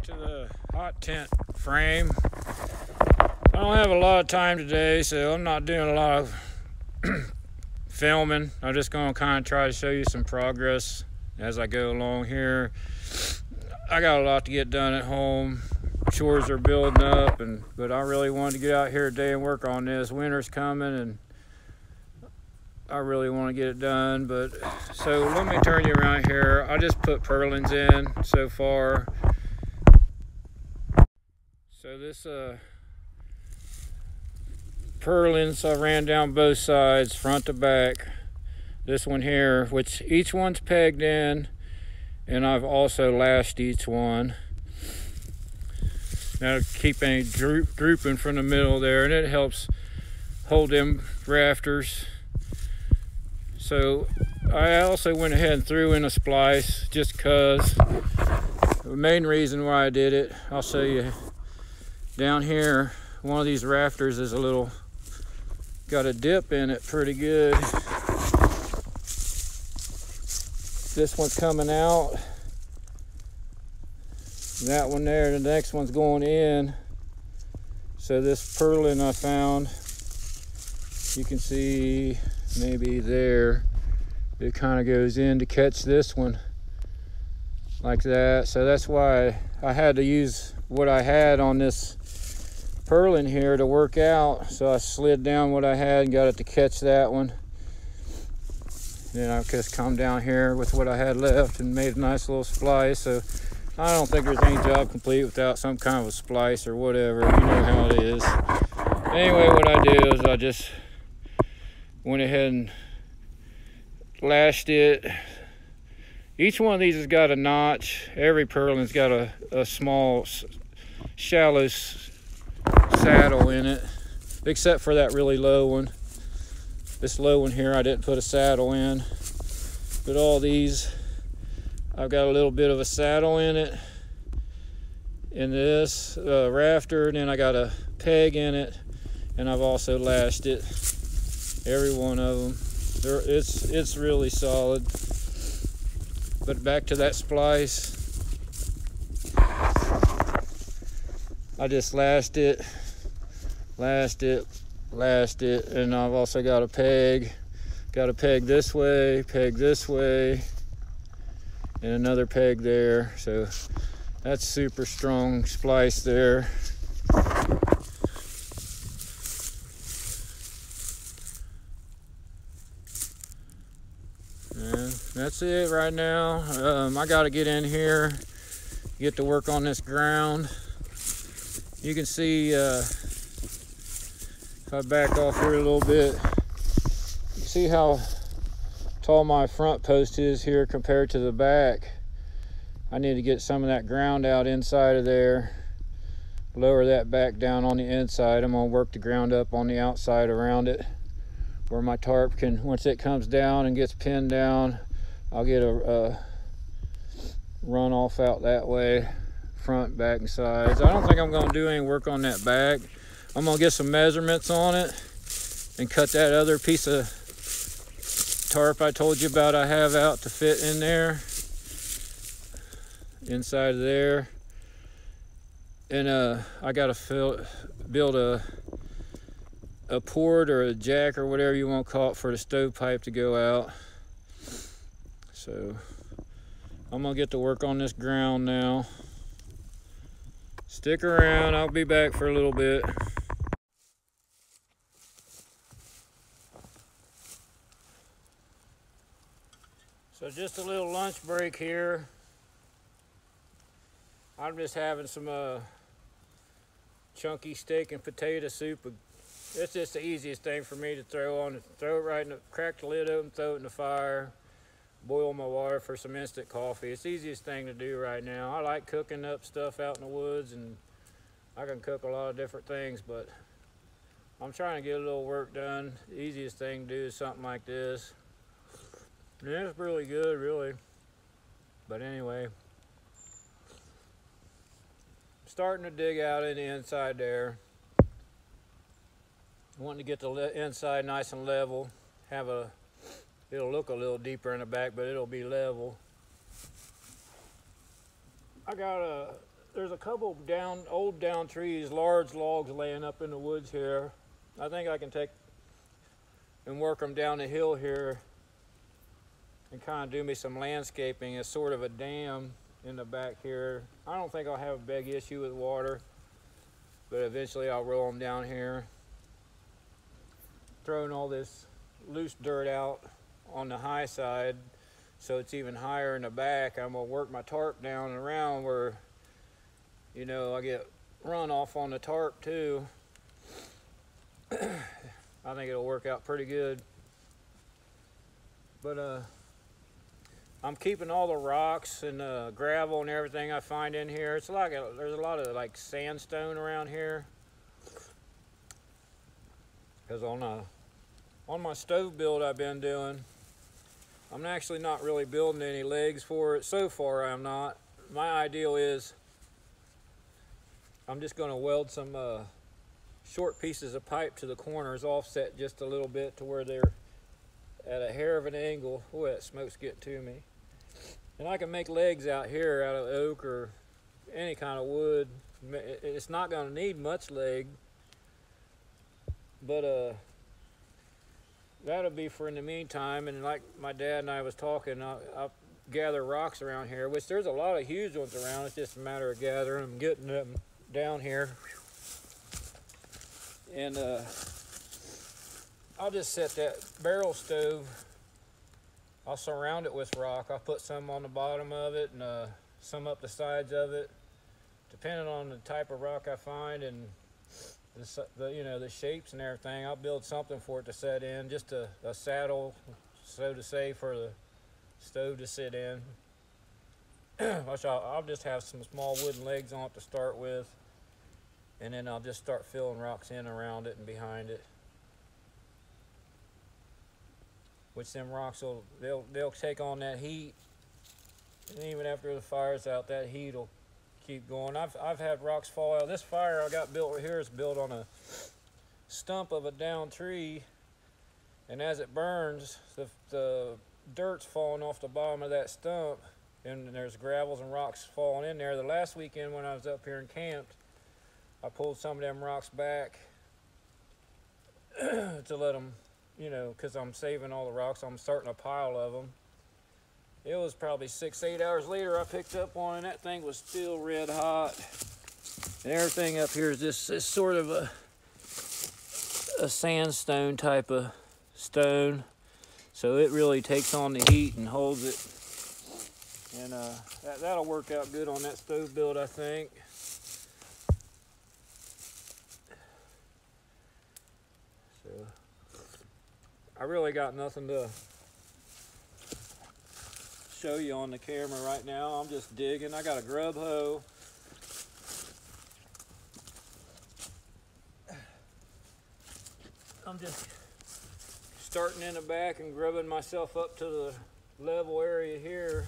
to the hot tent frame. I don't have a lot of time today, so I'm not doing a lot of filming. I'm just going to kind of try to show you some progress as I go along here. I got a lot to get done at home. Chores are building up, but I really wanted to get out here today and work on this. Winter's coming and I really want to get it done. But so let me turn you around here. I just put purlins in so far. So this purlins I ran down both sides, front to back. This one here, which each one's pegged in, and I've also lashed each one. Now keep any drooping from the middle there, and it helps hold them rafters. So I also went ahead and threw in a splice just because. The main reason why I did it, I'll show you. Down here, one of these rafters is got a dip in it pretty good. This one's coming out. That one there, the next one's going in. So this purlin I found, you can see maybe there, it kind of goes in to catch this one like that. So that's why I had to use what I had on this purlin here to work out. So I slid down what I had and got it to catch that one. Then I just come down here with what I had left and made a nice little splice. So I don't think there's any job complete without some kind of a splice or whatever. You know how it is. Anyway, what I did is I just went ahead and lashed it. Each one of these has got a notch. Every purlin's got a small, shallow saddle in it, except for that really low one. This low one here I didn't put a saddle in, but all these I've got a little bit of a saddle in it. In this rafter, and then I got a peg in it, and I've also lashed it. Every one of them. It's really solid. But back to that splice. I just lashed it, and I've also got a peg. Got a peg this way, and another peg there. So that's super strong splice there. And that's it right now. I got to get in here, get to work on this ground. You can see if I back off here a little bit, you see how tall my front post is here compared to the back. I need to get some of that ground out inside of there, lower that back down on the inside. I'm going to work the ground up on the outside around it, where my tarp can, once it comes down and gets pinned down, I'll get a run off out that way, front, back, and sides. I don't think I'm going to do any work on that back. I'm going to get some measurements on it and cut that other piece of tarp I told you about I have out to fit in there, inside of there. And I got to build a port or a jack or whatever you want to call it for the stovepipe to go out. So I'm gonna get to work on this ground now. Stick around, I'll be back for a little bit. So just a little lunch break here. I'm just having some chunky steak and potato soup. It's just the easiest thing for me to throw it right in the, crack the lid open, throw it in the fire, boil my water for some instant coffee. It's the easiest thing to do right now. I like cooking up stuff out in the woods, and I can cook a lot of different things, but I'm trying to get a little work done. The easiest thing to do is something like this. And it's really good, really. But anyway, starting to dig out in the inside there. Wanting to get the inside nice and level. It'll look a little deeper in the back, but it'll be level. I got there's a couple old down trees, large logs laying up in the woods here. I think I can take and work them down the hill here and kind of do me some landscaping as sort of a dam in the back here. I don't think I'll have a big issue with water, but eventually I'll roll them down here. Throwing all this loose dirt out on the high side so it's even higher in the back. I'm gonna work my tarp down and around where, you know, I get runoff on the tarp too. I think it'll work out pretty good. But I'm keeping all the rocks and gravel and everything I find in here. It's like there's a lot of like sandstone around here. Because on my stove build I've been doing, I'm actually not really building any legs for it. So far I'm not. My ideal is I'm just going to weld some short pieces of pipe to the corners, offset just a little bit to where they're at a hair of an angle. Oh, that smoke's getting to me. And I can make legs out here out of oak or any kind of wood. It's not going to need much leg, but that'll be for in the meantime. And like my dad and I was talking, I'll gather rocks around here, which there's a lot of huge ones around. It's just a matter of gathering them, getting them down here. And I'll just set that barrel stove, I'll surround it with rock. I'll put some on the bottom of it and some up the sides of it, depending on the type of rock I find and the shapes and everything. I'll build something for it to set in, just a saddle, so to say, for the stove to sit in. Which I'll just have some small wooden legs on it to start with, and then I'll just start filling rocks in around it and behind it. Which them rocks they'll take on that heat, and even after the fire's out, that heat will keep going. I've had rocks fall out. This fire I got built right here is built on a stump of a down tree, and as it burns, the dirt's falling off the bottom of that stump, and there's gravels and rocks falling in there. The last weekend when I was up here and camped, I pulled some of them rocks back to let them, you know, because I'm saving all the rocks. I'm starting a pile of them. It was probably 6-8 hours later I picked up one, and that thing was still red hot. And everything up here is this sort of a sandstone type of stone. So it really takes on the heat and holds it. And that'll work out good on that stove build, I think. So I really got nothing to show you on the camera right now. I'm just digging. I got a grub hoe. I'm just starting in the back and grubbing myself up to the level area here.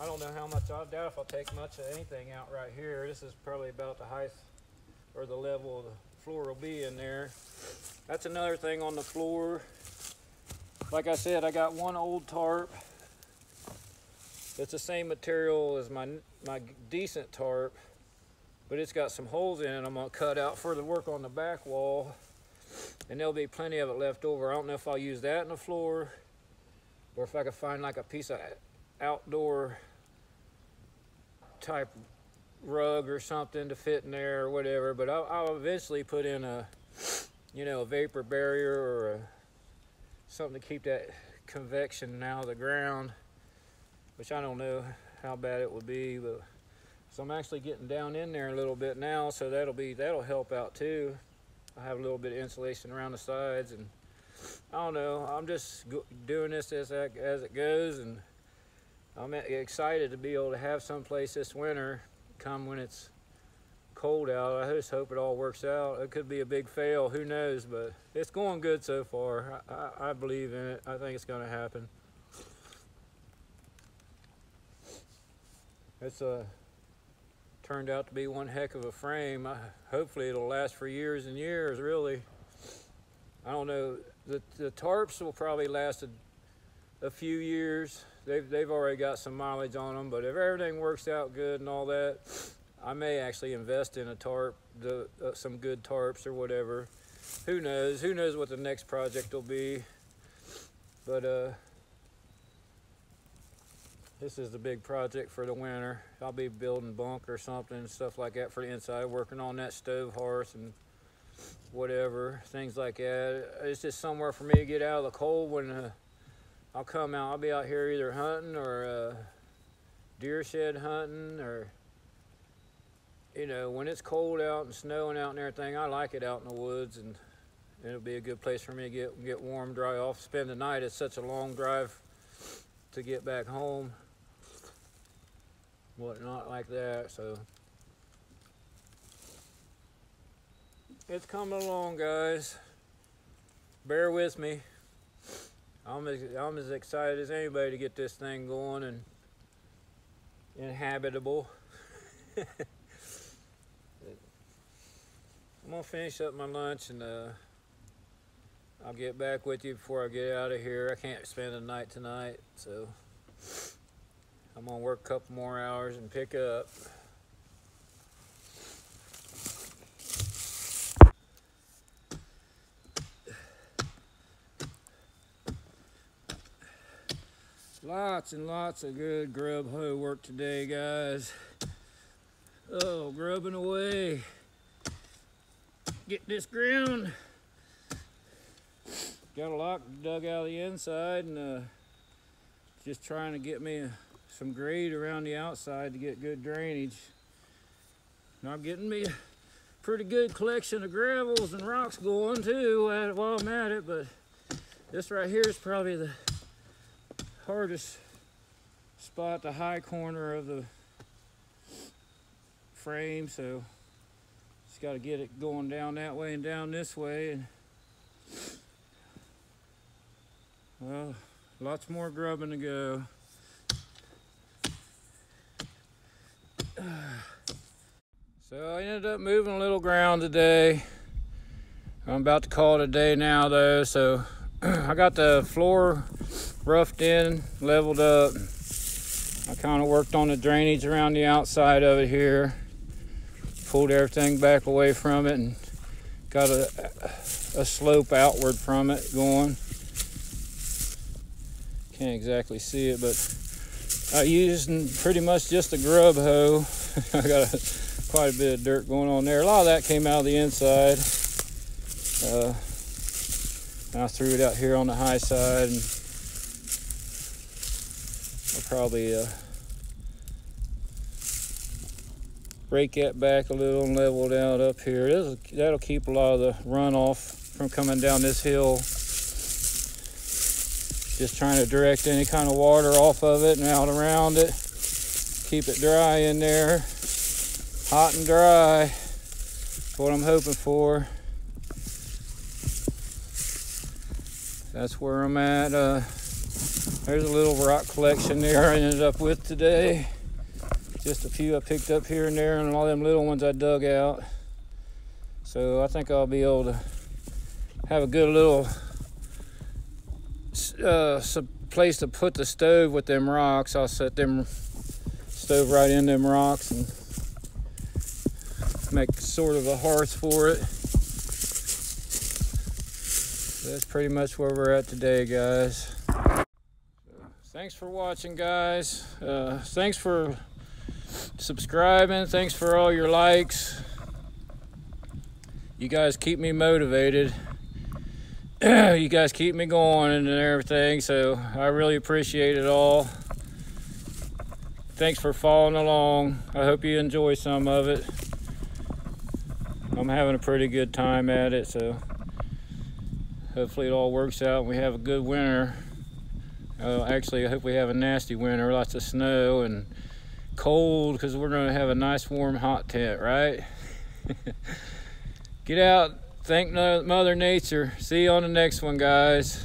I don't know how much, I doubt if I'll take much of anything out right here. This is probably about the height or the level of the floor will be in there. That's another thing on the floor. Like I said, I got one old tarp. It's the same material as my decent tarp, but it's got some holes in it I'm gonna cut out for the work on the back wall, and there'll be plenty of it left over. I don't know if I'll use that in the floor or if I could find like a piece of outdoor type rug or something to fit in there or whatever, but I'll eventually put in a, you know, a vapor barrier or something to keep that convection out of the ground, which I don't know how bad it would be, but so I'm actually getting down in there a little bit now, so that'll help out too. I have a little bit of insulation around the sides, and I don't know, I'm just doing this as it goes, and I'm excited to be able to have someplace this winter come when it's cold out. I just hope it all works out. It could be a big fail, who knows, but it's going good so far. I believe in it. I think it's going to happen. It's turned out to be one heck of a frame. Hopefully it'll last for years and years, really. I don't know. The tarps will probably last a few years. they've already got some mileage on them, but if everything works out good and all that, I may actually invest in a tarp, some good tarps or whatever. Who knows? Who knows what the next project will be? But this is the big project for the winter. I'll be building bunk or something and stuff like that for the inside, working on that stove hearth and whatever, things like that. It's just somewhere for me to get out of the cold when I'll come out. I'll be out here either hunting or deer shed hunting, or, you know, when it's cold out and snowing out and everything, I like it out in the woods, and it'll be a good place for me to get warm, dry off, spend the night. It's such a long drive to get back home, whatnot like that. So it's coming along, guys. Bear with me. I'm as excited as anybody to get this thing going and inhabitable. I'm gonna finish up my lunch, and I'll get back with you before I get out of here. I can't spend the night tonight, so I'm gonna work a couple more hours and pick up. Lots and lots of good grub hoe work today, guys. Oh, grubbing away. Get this ground. Got a lot dug out of the inside, and just trying to get me some grade around the outside to get good drainage. Not getting me a pretty good collection of gravels and rocks going too while I'm at it, but this right here is probably the hardest spot, the high corner of the frame, so just got to get it going down that way and down this way. And well, lots more grubbing to go. So I ended up moving a little ground today. I'm about to call it a day now though. So I got the floor roughed in, leveled up. I kind of worked on the drainage around the outside of it here. Pulled everything back away from it and got a slope outward from it going. Can't exactly see it, but I used pretty much just a grub hoe. I got quite a bit of dirt going on there. A lot of that came out of the inside. I threw it out here on the high side, and I'll probably break that back a little and level it out up here. That'll keep a lot of the runoff from coming down this hill. Just trying to direct any kind of water off of it and out around it. Keep it dry in there. Hot and dry. That's what I'm hoping for. That's where I'm at. There's a little rock collection there I ended up with today. Just a few I picked up here and there, and all them little ones I dug out. So I think I'll be able to have a good little place to put the stove with them rocks. I'll set them stove right in them rocks and make sort of a hearth for it. That's pretty much where we're at today, guys. Thanks for watching, guys. Thanks for subscribing. Thanks for all your likes. You guys keep me motivated. You guys keep me going and everything, so I really appreciate it all. Thanks for following along. I hope you enjoy some of it. I'm having a pretty good time at it, so hopefully it all works out and we have a good winter. Actually, I hope we have a nasty winter, lots of snow and cold, because we're going to have a nice warm hot tent, right? Get out, thank Mother Nature. See you on the next one, guys.